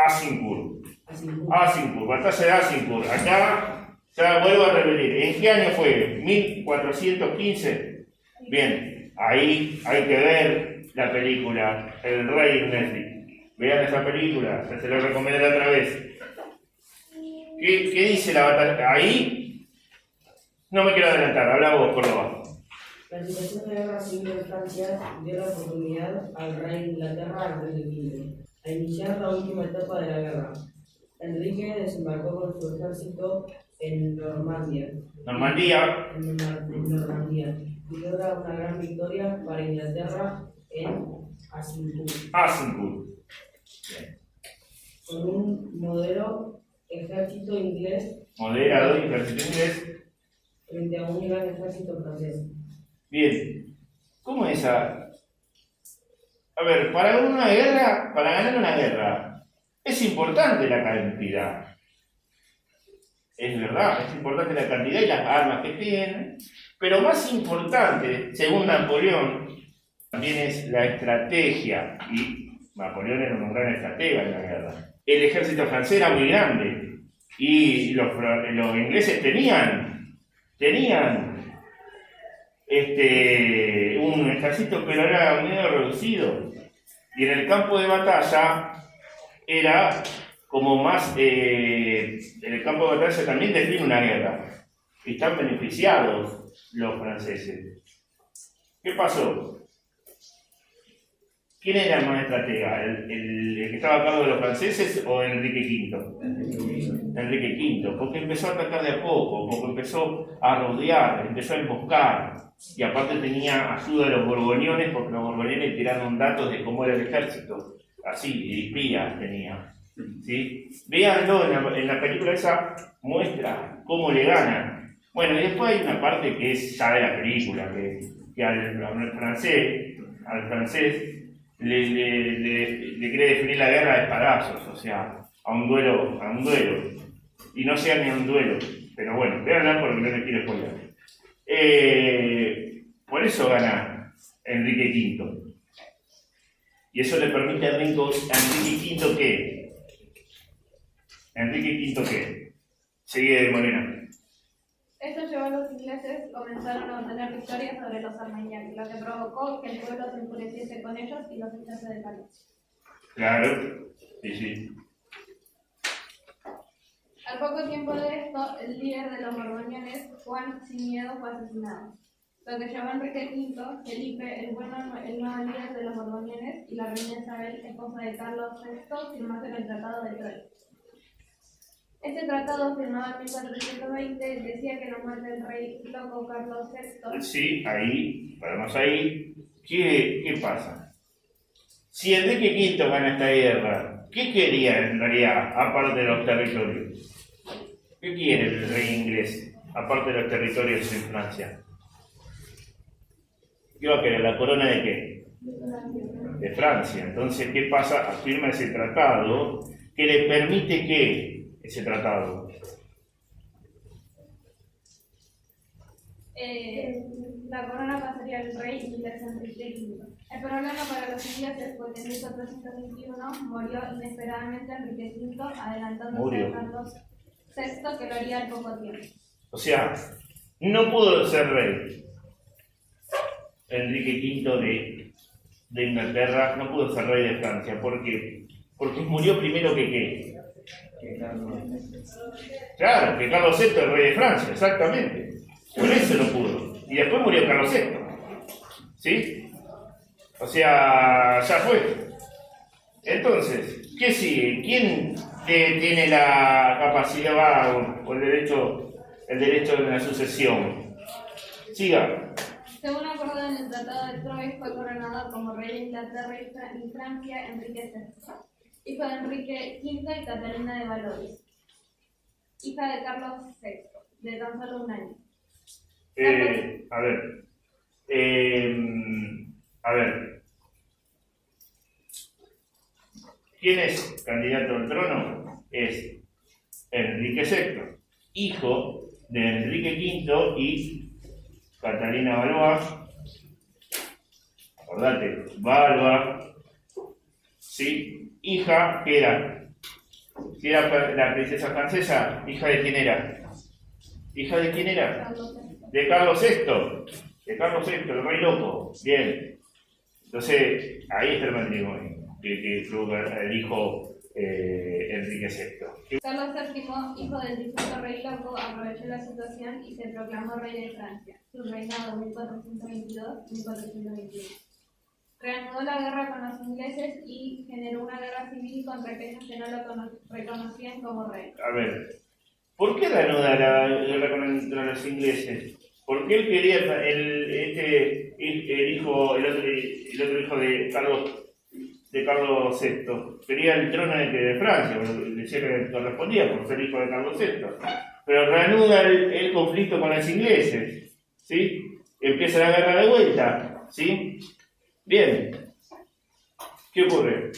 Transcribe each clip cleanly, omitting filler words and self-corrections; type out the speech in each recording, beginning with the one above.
Azincourt. Azincourt, batalla de Azincourt. Acá ya vuelvo a repetir. ¿En qué año fue? 1415. Bien, ahí hay que ver la película El Rey en Netflix. Vean esa película, ya se la recomendé otra vez. ¿Qué dice la batalla? Ahí no me quiero adelantar, habla vos, Córdoba. La situación de guerra civil en Francia dio la oportunidad al rey de Inglaterra, Enrique V, a iniciar la última etapa de la guerra. Enrique desembarcó con su ejército en Normandía. Y logra una gran victoria para Inglaterra en Azincourt. Con un moderado ejército inglés frente a un gran ejército francés. Bien, ¿cómo es esa? A ver, para ganar una guerra, es importante la cantidad. Es verdad, es importante la cantidad y las armas que tienen, pero más importante, según Napoleón, también es la estrategia, y Napoleón era un gran estratega en la guerra. El ejército francés era muy grande, y los ingleses tenían un ejército, pero era medio reducido, y en el campo de batalla era como más, en el campo de batalla también define una guerra, y están beneficiados los franceses. ¿Qué pasó? ¿Quién era el más estratega? ¿El que estaba a cargo de los franceses o Enrique V? Enrique V, porque empezó a atacar de a poco, porque empezó a rodear, empezó a emboscar, y aparte tenía ayuda de los borgoñones, porque los borgoñones tiraron datos de cómo era el ejército, así, espías tenía. ¿Sí? Véanlo, en la película esa muestra cómo le ganan. Bueno, y después hay una parte que es ya de la película, que al francés le quiere definir la guerra de espadazos, o sea, a un duelo, y no sea ni a un duelo, pero bueno, véanla porque no les quiero spoiler. Por eso gana Enrique V, y eso le permite a Enrique V ¿qué? Enrique V ¿qué? Sigue Morena. Esto llevó a los ingleses comenzaron a obtener victorias sobre los armenianos, lo que provocó que el pueblo se enfureciese con ellos y los echase del país. Claro, sí. Al poco tiempo de esto, el líder de los borgoñones, Juan sin Miedo, fue asesinado. Lo que llevó a Enrique V, Felipe, el nuevo líder de los borgoñones, y la reina Isabel, esposa de Carlos VI, firmaron el Tratado de Troyes. Este tratado, firmado en 1420, decía que la muerte del rey loco Carlos VI... Sí, ahí, paramos ahí. ¿Qué pasa? Si Enrique V gana esta guerra, ¿qué quería en realidad, aparte de los territorios? ¿Qué quiere el rey inglés, aparte de los territorios en Francia? ¿Qué va a querer? ¿La corona de qué? De Francia. Entonces, ¿qué pasa? Firma ese tratado que le permite ¿qué? Ese tratado. La corona pasaría al rey inglés Enrique V. El problema para los ingleses fue que en 1421 murió inesperadamente Enrique V, adelantándose a Carlos VI, que lo haría al poco tiempo. O sea, no pudo ser rey. Enrique V de Inglaterra no pudo ser rey de Francia. ¿Por qué? Porque murió primero que ¿qué? Claro, que Carlos VI es rey de Francia, exactamente. Por eso no pudo. Y después murió Carlos VI. ¿Sí? O sea, ya fue. Entonces, ¿qué sigue? ¿Quién tiene la capacidad o el derecho de la sucesión? Siga. Según acordado en el Tratado de Troyes, fue coronado como rey de Inglaterra y Francia Enrique VI, hijo de Enrique V y Catalina de Valois, hija de Carlos VI, de tan solo un año. A ver. ¿Quién es candidato al trono? Es Enrique VI, hijo de Enrique V y Catalina Valois. Acordate, Valois, ¿sí? Hija, ¿qué era? Si era la princesa francesa, ¿hija de quién era? ¿Hija de quién era? De Carlos VI. De Carlos VI, el rey loco. Bien. Entonces, ahí está el matrimonio que tuvo el hijo Enrique VI. Carlos VII, hijo del difunto rey loco, aprovechó la situación y se proclamó rey de Francia, su reinado 1422-1421. Reanudó la guerra con los ingleses y generó una guerra civil contra aquellos que no lo reconocían como rey. A ver, ¿por qué reanuda la guerra contra los ingleses? Porque él quería el otro hijo de Carlos VI, quería el trono de Francia, decía que correspondía por ser hijo de Carlos VI. Pero reanuda el conflicto con los ingleses, ¿sí? Empieza la guerra de vuelta, ¿sí? Bien. ¿Qué ocurre?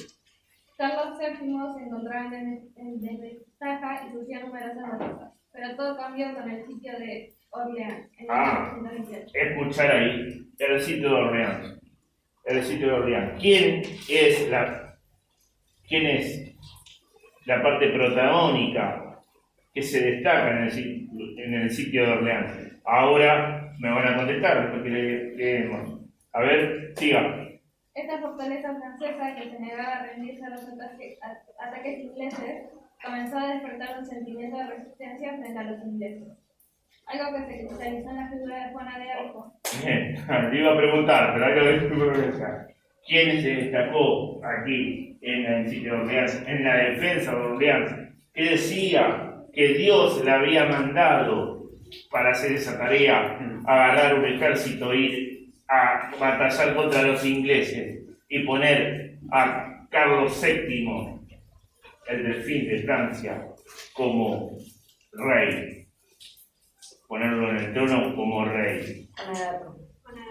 Carlos VII se encontraba en desventaja y sufría numerosas derrotas, pero todo cambió con el sitio de Orleans en 1828. Escuchar ahí, el sitio de Orleans. El sitio de Orleans. ¿Quién es la parte protagónica que se destaca en el sitio de Orleans? Ahora me van a contestar después que leemos. A ver, siga. Esta fortaleza francesa, que se negaba a rendirse a los ataques ingleses, comenzó a despertar un sentimiento de resistencia frente a los ingleses. Algo que se cristalizó en la figura de Juana de Arco. Bien, te iba a preguntar, pero algo de preguntar. ¿Quién se destacó aquí en el sitio de Orleans, en la defensa de Orleans? Que decía que Dios le había mandado para hacer esa tarea, agarrar un ejército, ir a batallar contra los ingleses y poner a Carlos VII, el delfín de Francia, como rey. Ponerlo en el trono como rey.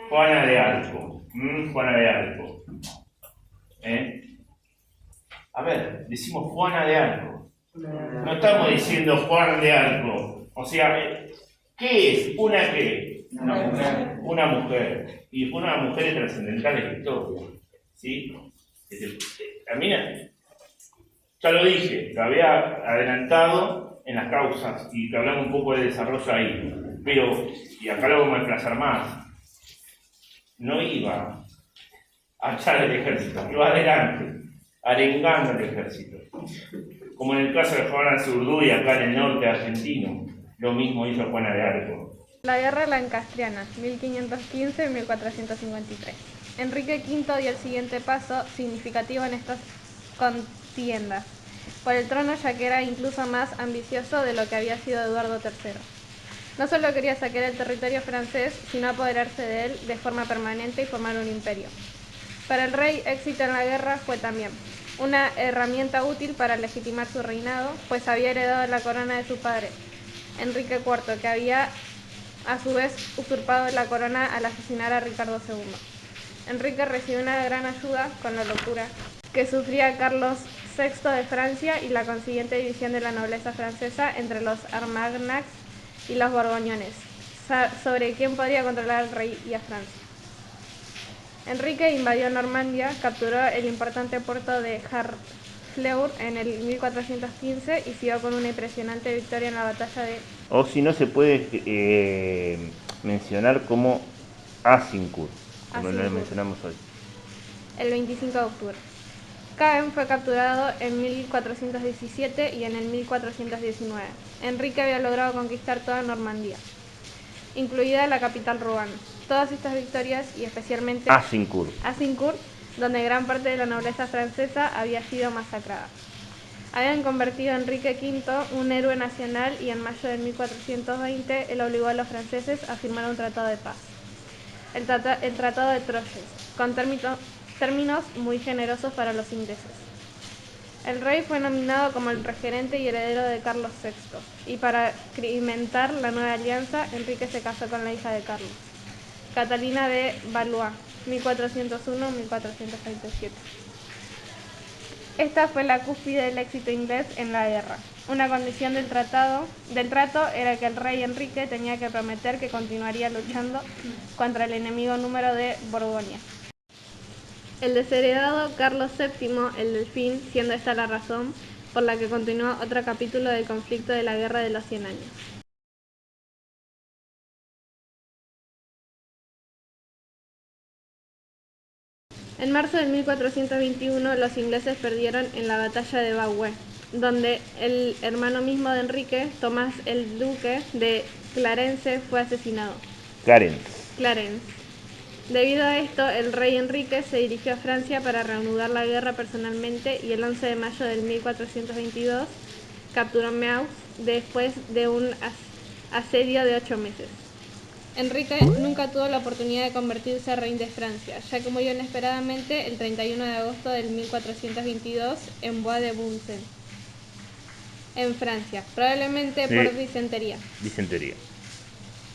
Juana de Arco. Juana de Arco. A ver, decimos Juana de Arco. No estamos diciendo Juan de Arco. O sea, ¿qué es? ¿Una qué? Una mujer. Y fue una mujer trascendental en la historia. ¿Sí? A mí, ya lo dije, lo había adelantado en las causas y que hablamos un poco de desarrollo ahí. Pero, y acá lo vamos a desplazar más, no iba a echar el ejército, iba adelante, arengando el ejército. Como en el caso de Juana de Zurduy, acá en el norte argentino, lo mismo hizo Juana de Arco. La guerra lancastriana, 1515-1453. Enrique V dio el siguiente paso significativo en estas contiendas por el trono, ya que era incluso más ambicioso de lo que había sido Eduardo III. No solo quería saquear el territorio francés, sino apoderarse de él de forma permanente y formar un imperio. Para el rey, éxito en la guerra fue también una herramienta útil para legitimar su reinado, pues había heredado la corona de su padre, Enrique IV, que había a su vez usurpado la corona al asesinar a Ricardo II. Enrique recibió una gran ayuda con la locura que sufría Carlos VI de Francia y la consiguiente división de la nobleza francesa entre los Armagnacs y los Borgoñones, sobre quién podría controlar al rey y a Francia. Enrique invadió Normandía, capturó el importante puerto de Harfleur en el 1415 y siguió con una impresionante victoria en la batalla de... O si no se puede mencionar como Azincourt, como lo mencionamos hoy. El 25 de octubre. Caen fue capturado en 1417 y en el 1419. Enrique había logrado conquistar toda Normandía, incluida la capital Rouen. Todas estas victorias, y especialmente Azincourt, donde gran parte de la nobleza francesa había sido masacrada, habían convertido a Enrique V un héroe nacional, y en mayo de 1420 él obligó a los franceses a firmar un tratado de paz, el Tratado de Troyes, con términos muy generosos para los ingleses. El rey fue nominado como el regente y heredero de Carlos VI, y para cimentar la nueva alianza, Enrique se casó con la hija de Carlos, Catalina de Valois, 1401-1437. Esta fue la cúspide del éxito inglés en la guerra. Una condición del trato era que el rey Enrique tenía que prometer que continuaría luchando contra el enemigo número de Borgoña. El desheredado Carlos VII, el Delfín, siendo esta la razón por la que continúa otro capítulo del conflicto de la Guerra de los 100 años. En marzo de 1421 los ingleses perdieron en la batalla de Baugé, donde el hermano mismo de Enrique, Tomás el Duque de Clarence, fue asesinado. Clarence. Debido a esto, el rey Enrique se dirigió a Francia para reanudar la guerra personalmente y el 11 de mayo de 1422 capturó Meaux después de un asedio de 8 meses. Enrique nunca tuvo la oportunidad de convertirse en rey de Francia, ya que murió inesperadamente el 31 de agosto de 1422 en Bois de Boulogne, en Francia, probablemente por disentería.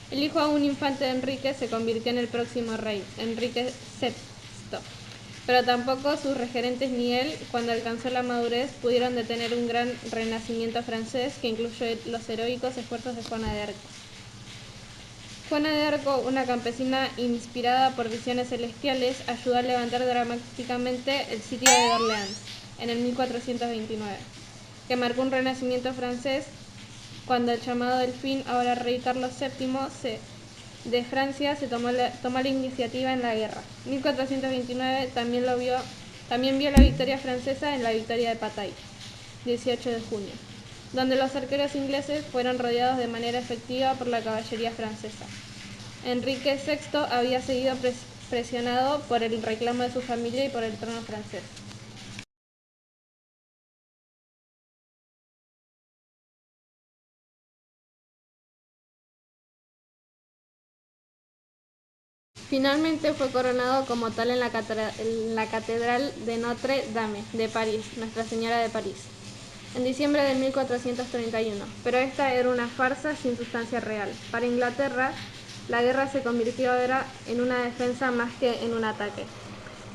El hijo de un infante de Enrique se convirtió en el próximo rey, Enrique VI. Pero tampoco sus regentes ni él, cuando alcanzó la madurez, pudieron detener un gran renacimiento francés que incluye los heroicos esfuerzos de Juana de Arco. Juana de Arco, una campesina inspirada por visiones celestiales, ayudó a levantar dramáticamente el sitio de Orleans en el 1429, que marcó un renacimiento francés cuando el llamado Delfín, ahora rey Carlos VII, de Francia, se tomó la iniciativa en la guerra. 1429 también vio la victoria francesa en la victoria de Patay, 18 de junio, donde los arqueros ingleses fueron rodeados de manera efectiva por la caballería francesa. Enrique VI había seguido presionado por el reclamo de su familia y por el trono francés. Finalmente fue coronado como tal en la Catedral de Notre Dame de París, Nuestra Señora de París, en diciembre de 1431, pero esta era una farsa sin sustancia real. Para Inglaterra, la guerra se convirtió ahora en una defensa más que en un ataque.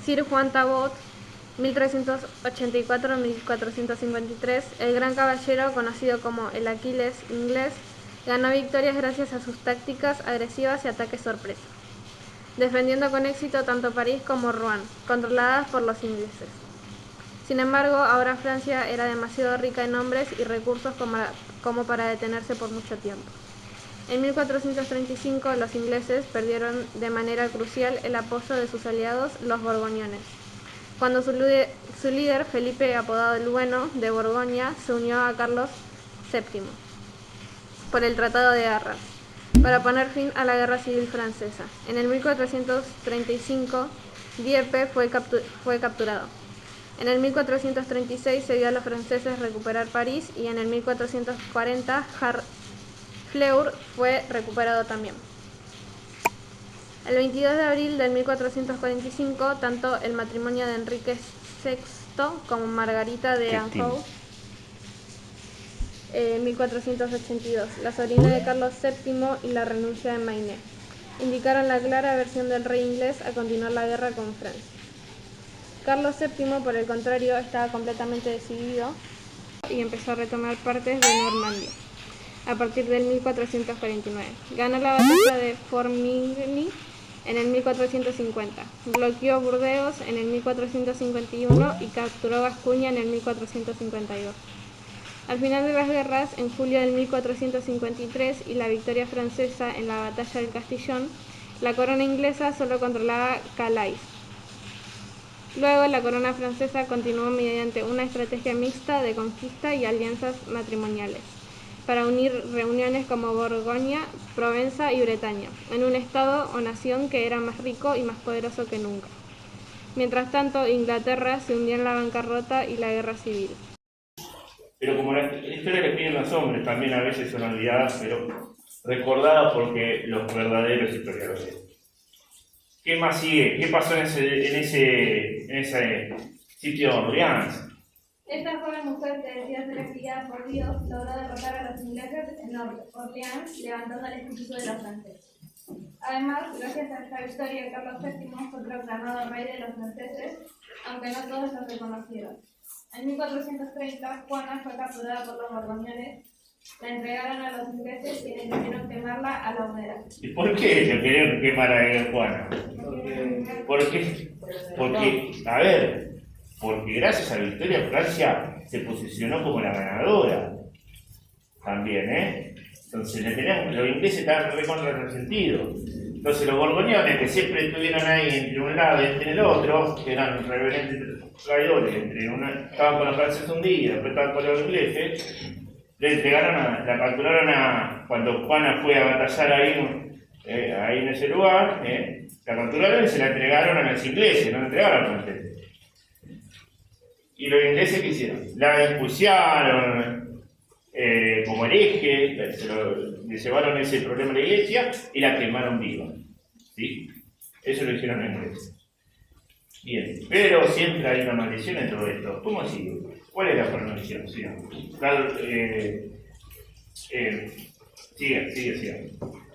Sir Juan Talbot, 1384-1453, el gran caballero conocido como el Aquiles inglés, ganó victorias gracias a sus tácticas agresivas y ataques sorpresa, defendiendo con éxito tanto París como Rouen, controladas por los ingleses. Sin embargo, ahora Francia era demasiado rica en hombres y recursos como para detenerse por mucho tiempo. En 1435 los ingleses perdieron de manera crucial el apoyo de sus aliados, los borgoñones, cuando su líder, Felipe, apodado el Bueno, de Borgoña, se unió a Carlos VII por el Tratado de Arras, para poner fin a la Guerra Civil Francesa. En el 1435, Dieppe fue capturado. En el 1436 se vio a los franceses recuperar París y en el 1440 Harfleur fue recuperado también. El 22 de abril de 1445, tanto el matrimonio de Enrique VI como Margarita de Anjou, 1482, la sobrina de Carlos VII, y la renuncia de Mayenne, indicaron la clara aversión del rey inglés a continuar la guerra con Francia. Carlos VII, por el contrario, estaba completamente decidido y empezó a retomar partes de Normandía a partir del 1449. Ganó la batalla de Formigny en el 1450, bloqueó Burdeos en el 1451 y capturó Gascuña en el 1452. Al final de las guerras, en julio del 1453 y la victoria francesa en la batalla del Castillón, la corona inglesa solo controlaba Calais. Luego, la corona francesa continuó mediante una estrategia mixta de conquista y alianzas matrimoniales, para unir reuniones como Borgoña, Provenza y Bretaña, en un estado o nación que era más rico y más poderoso que nunca. Mientras tanto, Inglaterra se hundía en la bancarrota y la guerra civil. Pero como la historia que piden los hombres también a veces son olvidadas, pero recordadas porque los verdaderos historiadores. ¿Qué más sigue? ¿Qué pasó en ese sitio de Orleans? Esta joven mujer que decía ser enviada por Dios logró derrotar a los ingleses en Orleans, levantando el espíritu de los franceses. Además, gracias a esta victoria, Carlos VII fue proclamado rey de los franceses, aunque no todos lo reconocieron. En 1430, Juana fue capturada por los borgoñones La entregaron a los ingleses, quienes hicieron quemarla a la hoguera. ¿Y por qué le querían quemar a Juana? Porque, a ver, porque gracias a la victoria Francia se posicionó como la ganadora. También, ¿eh? Entonces los ingleses estaban recontra resentidos. Entonces los borgoñones, que siempre estuvieron ahí entre un lado y entre el otro, que eran reverentes traidores, estaban con los franceses un día, después estaban con los ingleses, le entregaron la capturaron cuando Juana fue a batallar ahí en ese lugar, la capturaron y se la entregaron a los ingleses, no la entregaron a los franceses. Y los ingleses, ¿qué hicieron? La expulsaron como hereje, le llevaron ese problema a la iglesia y la quemaron viva. ¿Sí? Eso lo hicieron los ingleses. Bien, pero siempre hay una maldición en todo esto. ¿Cómo sigue? ¿Cuál es la maldición? Siga. Sigue.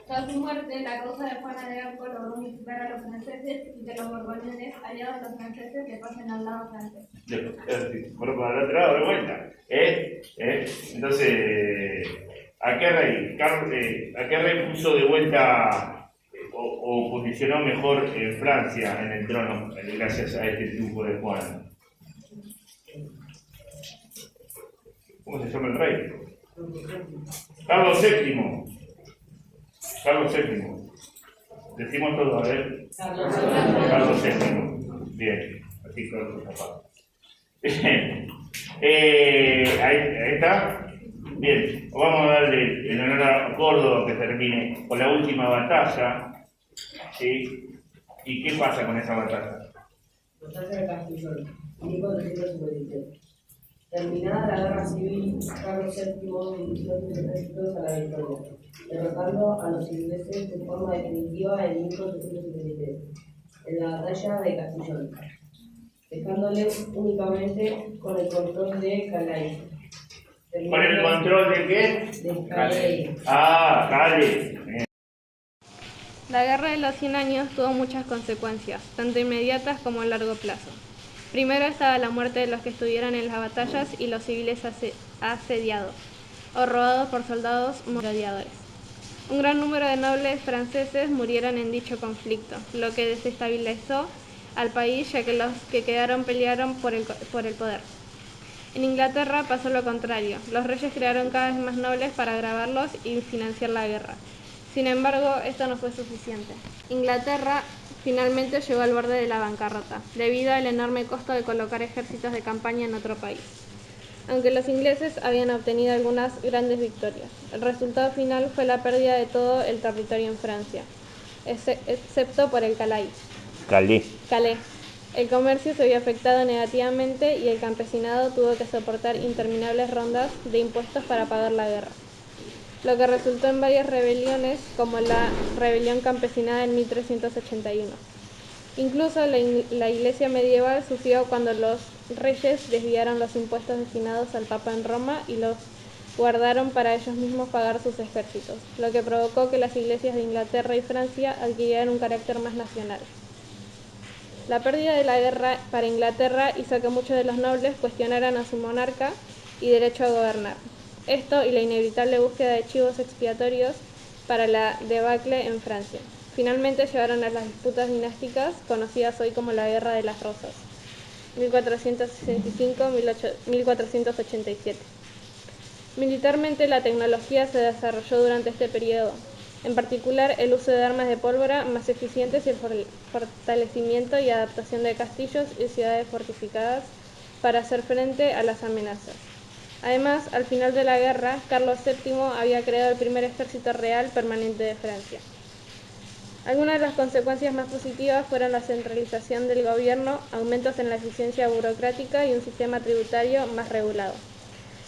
Tras su muerte, la causa de Juana de Arco logró unificar a los franceses y que los borgoñones, aliados de los franceses, le pasen al lado francés. Por el otro lado, de vuelta. Entonces, ¿a qué rey puso de vuelta o posicionó mejor Francia en el trono gracias a este triunfo de Juana? ¿Cómo se llama el rey? Carlos VII. Decimos todo, a ver. Carlos VII. Bien, así con los zapatos. Ahí está. Bien, vamos a darle el honor a Córdoba que termine con la última batalla. ¿Sí? ¿Y qué pasa con esa batalla? Batalla de Castellón, 1453. Terminada la guerra civil, Carlos VII dirigió sus ejércitos a la victoria, derrotando a los ingleses de forma definitiva en 1473, en la batalla de Castellón, dejándoles únicamente con el control de Calais. ¿Con el control de qué? De Calais. Calais. La Guerra de los 100 Años tuvo muchas consecuencias, tanto inmediatas como a largo plazo. Primero estaba la muerte de los que estuvieron en las batallas y los civiles asediados o robados por soldados merodeadores. Un gran número de nobles franceses murieron en dicho conflicto, lo que desestabilizó al país, ya que los que quedaron pelearon por el poder. En Inglaterra pasó lo contrario, los reyes crearon cada vez más nobles para agravarlos y financiar la guerra. Sin embargo, esto no fue suficiente. Inglaterra finalmente llegó al borde de la bancarrota, debido al enorme costo de colocar ejércitos de campaña en otro país. Aunque los ingleses habían obtenido algunas grandes victorias, el resultado final fue la pérdida de todo el territorio en Francia, excepto por el Calais. Calais. El comercio se vio afectado negativamente y el campesinado tuvo que soportar interminables rondas de impuestos para pagar la guerra, lo que resultó en varias rebeliones, como la rebelión campesinada en 1381. Incluso la iglesia medieval sufrió cuando los reyes desviaron los impuestos destinados al Papa en Roma y los guardaron para ellos mismos pagar sus ejércitos, lo que provocó que las iglesias de Inglaterra y Francia adquirieran un carácter más nacional. La pérdida de la guerra para Inglaterra hizo que muchos de los nobles cuestionaran a su monarca y derecho a gobernar. Esto y la inevitable búsqueda de chivos expiatorios para la debacle en Francia. Finalmente llevaron a las disputas dinásticas, conocidas hoy como la Guerra de las Rosas, 1465-1487. Militarmente, la tecnología se desarrolló durante este periodo, en particular el uso de armas de pólvora más eficientes y el fortalecimiento y adaptación de castillos y ciudades fortificadas para hacer frente a las amenazas. Además, al final de la guerra, Carlos VII había creado el primer ejército real permanente de Francia. Algunas de las consecuencias más positivas fueron la centralización del gobierno, aumentos en la eficiencia burocrática y un sistema tributario más regulado.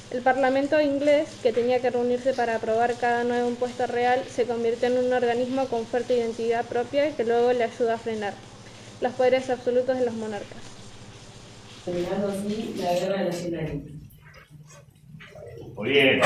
El Parlamento inglés, que tenía que reunirse para aprobar cada nuevo impuesto real, se convirtió en un organismo con fuerte identidad propia que luego le ayudó a frenar los poderes absolutos de los monarcas. Terminando así la Guerra de los 100 Años. Muy bien.